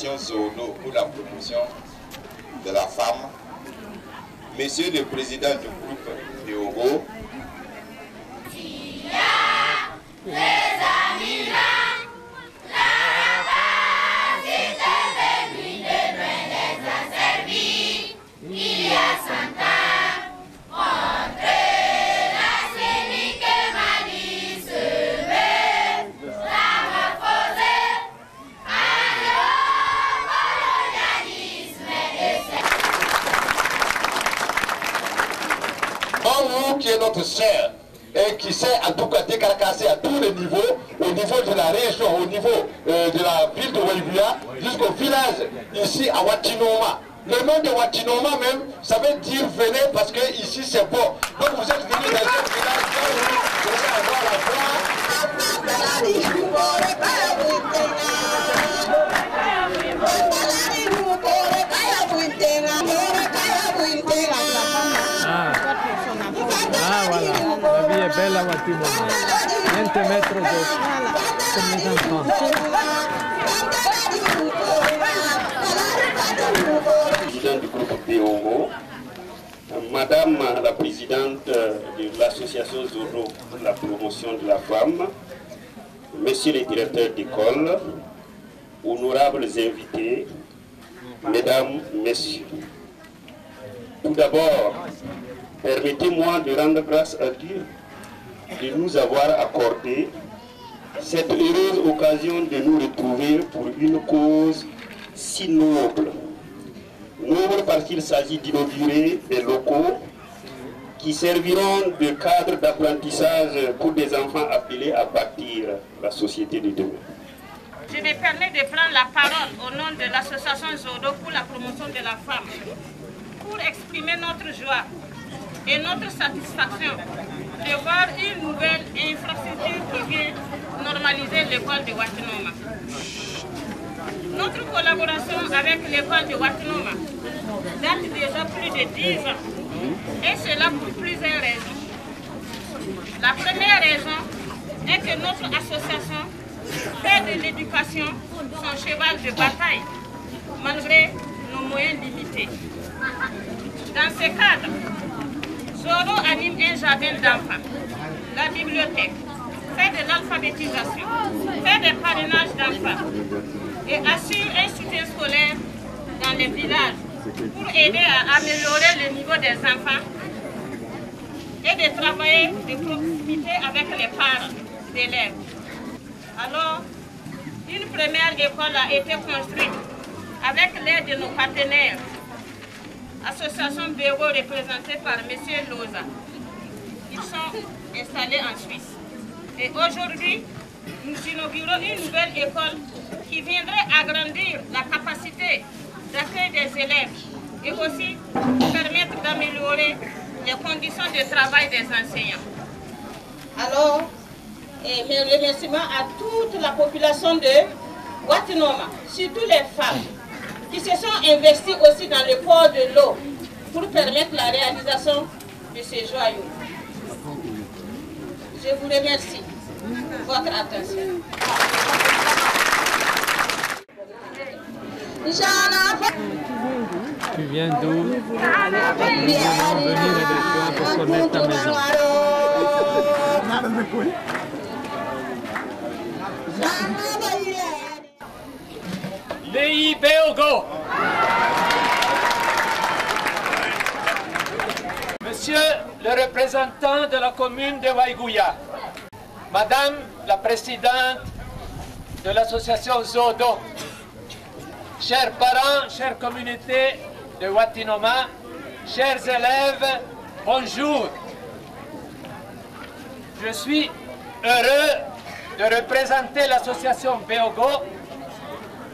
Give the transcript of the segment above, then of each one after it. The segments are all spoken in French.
l'association Zodo pour la promotion de la femme, Monsieur le Président du groupe Béogo, qui est notre sœur et qui s'est en tout cas décarcassée à tous les niveaux, au niveau de la région, au niveau de la ville de Waïbia, jusqu'au village ici à Watinoma. Le nom de Watinoma même, ça veut dire venez parce que ici c'est beau. Donc vous êtes venus dans ce village où vous allez avoir la Voilà, la vie est belle à Watinoma. 20 mètres d'eau, comme les enfants. Président du groupe Béogo, Madame la présidente de l'association Zodo pour la promotion de la femme, Monsieur le directeur d'école, honorables invités, Mesdames, Messieurs. Tout d'abord, permettez-moi de rendre grâce à Dieu de nous avoir accordé cette heureuse occasion de nous retrouver pour une cause si noble. Noble parce qu'il s'agit d'inaugurer des locaux qui serviront de cadre d'apprentissage pour des enfants appelés à bâtir la société de demain. Je me permets de prendre la parole au nom de l'association Zodo pour la promotion de la femme pour exprimer notre joie et notre satisfaction de voir une nouvelle infrastructure qui vient normaliser l'école de Watinoma. Notre collaboration avec l'école de Watinoma date déjà plus de 10 ans et cela pour plusieurs raisons. La première raison est que notre association fait de l'éducation son cheval de bataille malgré nos moyens limités. Dans ce cadre, Zodo anime un jardin d'enfants, la bibliothèque, fait de l'alphabétisation, fait des parrainages d'enfants et assure un soutien scolaire dans les villages pour aider à améliorer le niveau des enfants et de travailler de proximité avec les parents d'élèves. Alors, une première école a été construite avec l'aide de nos partenaires. Association Béogo représentée par M. Loza. Ils sont installés en Suisse. Et aujourd'hui, nous inaugurons une nouvelle école qui viendrait agrandir la capacité d'accueil des élèves et aussi permettre d'améliorer les conditions de travail des enseignants. Alors, mes remerciements à toute la population de Watinoma, surtout les femmes, qui se sont investis aussi dans le port de l'eau pour permettre la réalisation de ces joyaux. Je vous remercie de votre attention. Tu viens d'où? Nous allons venir avec toi pour connaître ta maison. Pays Béogo. Monsieur le représentant de la commune de Waïgouya, Madame la présidente de l'association Zodo, chers parents, chères communautés de Watinoma, chers élèves, bonjour. Je suis heureux de représenter l'association Béogo,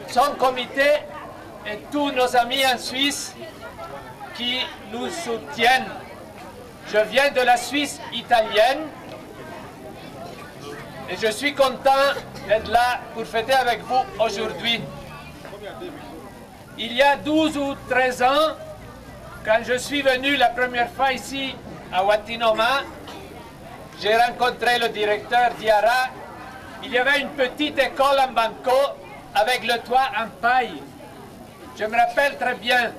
son comité et tous nos amis en Suisse qui nous soutiennent. Je viens de la Suisse italienne et je suis content d'être là pour fêter avec vous aujourd'hui. Il y a 12 ou 13 ans, quand je suis venu la première fois ici à Watinoma, j'ai rencontré le directeur Diarra. Il y avait une petite école en banco avec le toit en paille. Je me rappelle très bien,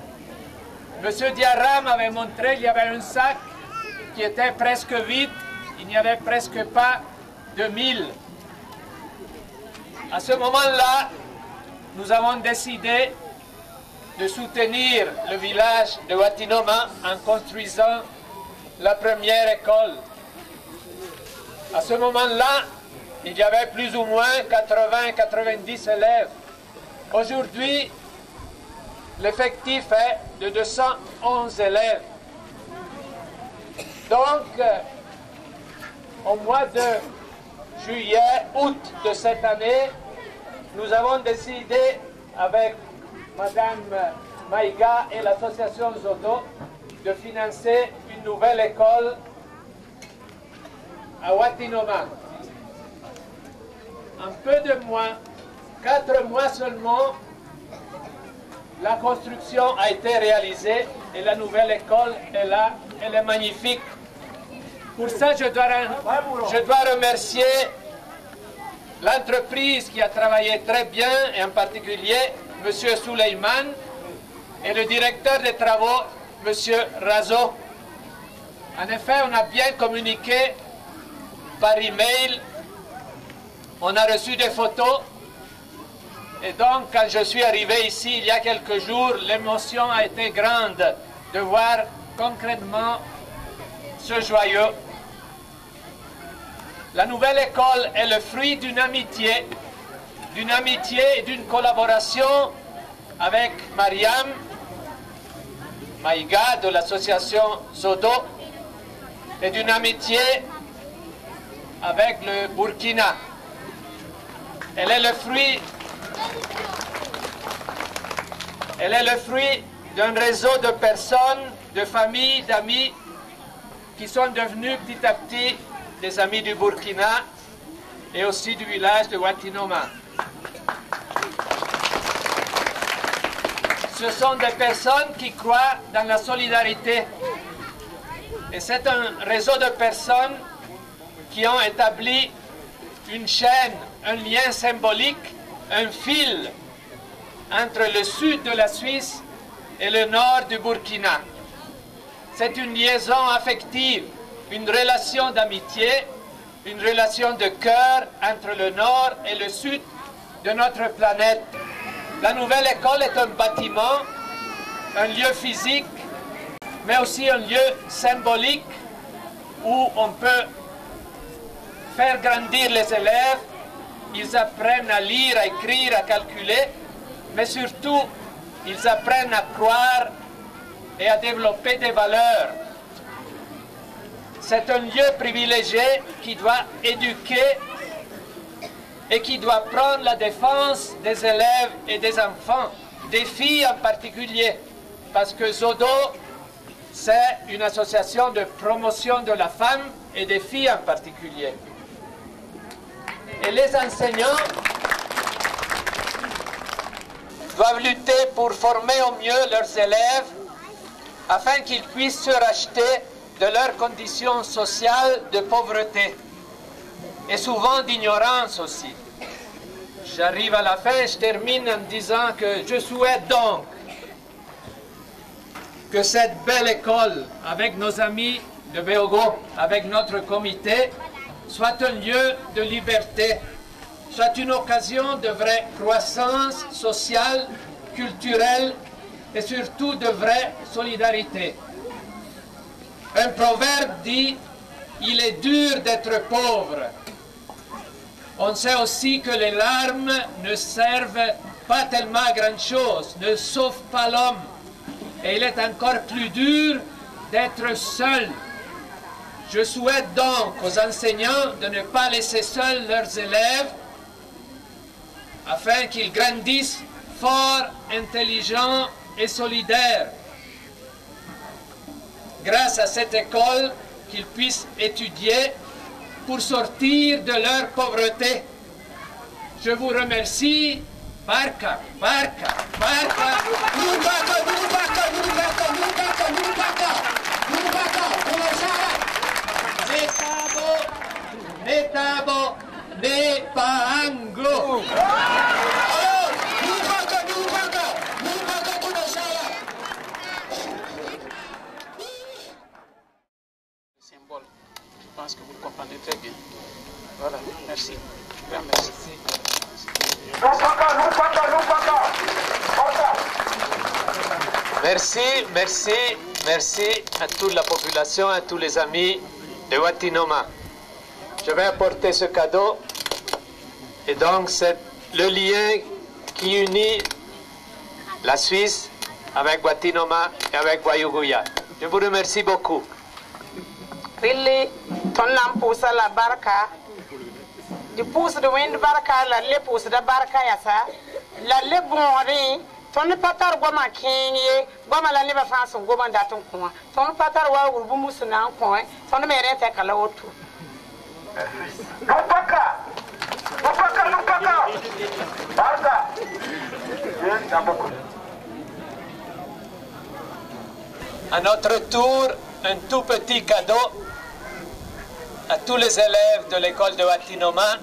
M. Diarra m'avait montré qu'il y avait un sac qui était presque vide, il n'y avait presque pas de mille. À ce moment-là, nous avons décidé de soutenir le village de Watinoma en construisant la première école. À ce moment-là, il y avait plus ou moins 80-90 élèves. Aujourd'hui, l'effectif est de 211 élèves. Donc, au mois de juillet, août de cette année, nous avons décidé avec Madame Maïga et l'association Zodo de financer une nouvelle école à Watinoma. En peu de mois, 4 mois seulement, la construction a été réalisée et la nouvelle école est là, elle est magnifique. Pour ça, je dois remercier l'entreprise qui a travaillé très bien, et en particulier M. Souleyman, et le directeur des travaux, M. Razo. En effet, on a bien communiqué par email, on a reçu des photos, et donc quand je suis arrivé ici il y a quelques jours, l'émotion a été grande de voir concrètement ce joyau. La nouvelle école est le fruit d'une amitié et d'une collaboration avec Mariam Maïga de l'association Zodo et d'une amitié avec le Burkina. Elle est le fruit d'un réseau de personnes, de familles, d'amis qui sont devenus petit à petit des amis du Burkina et aussi du village de Watinoma. Ce sont des personnes qui croient dans la solidarité. Et c'est un réseau de personnes qui ont établi une chaîne, un lien symbolique, un fil entre le sud de la Suisse et le nord du Burkina. C'est une liaison affective, une relation d'amitié, une relation de cœur entre le nord et le sud de notre planète. La nouvelle école est un bâtiment, un lieu physique, mais aussi un lieu symbolique où on peut faire grandir les élèves. Ils apprennent à lire, à écrire, à calculer, mais surtout, ils apprennent à croire et à développer des valeurs. C'est un lieu privilégié qui doit éduquer et qui doit prendre la défense des élèves et des enfants, des filles en particulier, parce que Zodo, c'est une association de promotion de la femme et des filles en particulier. Et les enseignants doivent lutter pour former au mieux leurs élèves afin qu'ils puissent se racheter de leurs conditions sociales de pauvreté et souvent d'ignorance aussi. J'arrive à la fin, je termine en disant que je souhaite donc que cette belle école, avec nos amis de Beogo, avec notre comité, soit un lieu de liberté, soit une occasion de vraie croissance sociale, culturelle et surtout de vraie solidarité. Un proverbe dit « Il est dur d'être pauvre ». On sait aussi que les larmes ne servent pas tellement à grand-chose, ne sauvent pas l'homme. Et il est encore plus dur d'être seul. Je souhaite donc aux enseignants de ne pas laisser seuls leurs élèves afin qu'ils grandissent forts, intelligents et solidaires. Grâce à cette école, qu'ils puissent étudier pour sortir de leur pauvreté. Je vous remercie. Barca, barca, barca. Netabo, nepaanglo. Voilà, merci. Merci. Merci à toute la population, à tous les amis de Watinoma. Je vais apporter ce cadeau et donc c'est le lien qui unit la Suisse avec Watinoma et avec Wayuguya. Je vous remercie beaucoup. Rili ton lam pusa la barka di pusa de wind barka la le pusa da barka ya sa la le bonri ton patar goma kinye goma la ne ba fanso goma datun kuma ton patar wa urbu musuna ko ton mere te kala otu Lupaka barka À notre tour, un tout petit cadeau à tous les élèves de l'école de Watinoma.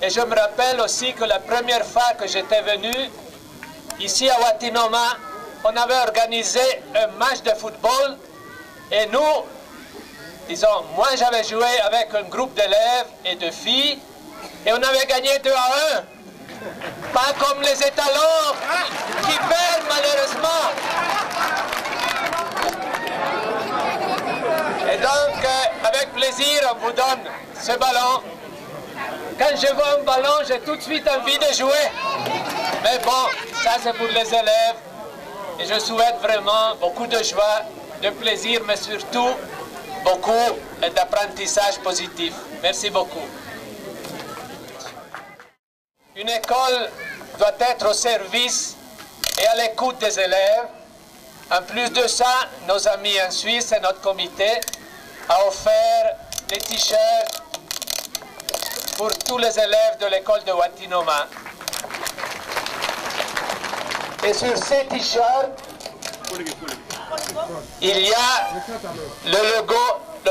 Et je me rappelle aussi que la première fois que j'étais venu ici à Watinoma, on avait organisé un match de football et nous, disons, moi j'avais joué avec un groupe d'élèves et de filles et on avait gagné 2-1. Pas comme les étalons qui perdent malheureusement. Et donc, avec plaisir, on vous donne ce ballon. Quand je vois un ballon, j'ai tout de suite envie de jouer. Mais bon, ça c'est pour les élèves. Et je souhaite vraiment beaucoup de joie, de plaisir, mais surtout beaucoup d'apprentissage positif. Merci beaucoup. Une école doit être au service et à l'écoute des élèves. En plus de ça, nos amis en Suisse et notre comité a offert les t-shirts pour tous les élèves de l'école de Watinoma. Et sur ces t-shirts, il y a le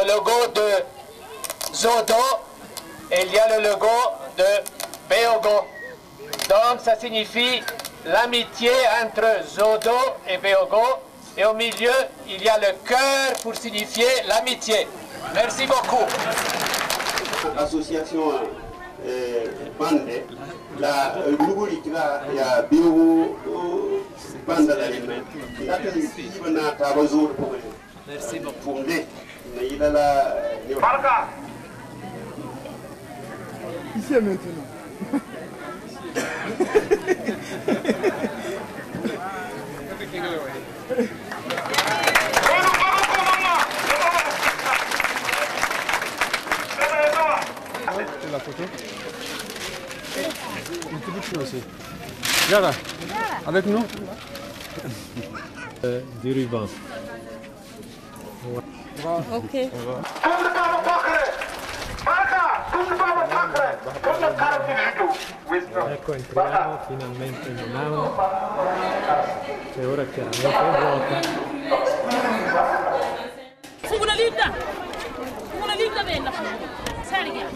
logo de Zodo et il y a le logo de Beogo. Donc ça signifie l'amitié entre Zodo et Beogo. Et au milieu, il y a le cœur pour signifier l'amitié. Merci beaucoup. L'association Bande, la Lugurikla, il y a Bio Bande à l'allemagne. Merci beaucoup. Ici maintenant. C'est la photo. Une petite chose aussi. Yara, avec nous. Du ruban. Ok. Ecco, entriamo finalmente in un'aula che ora chiaramente è vuota. Una linda bella. Seria.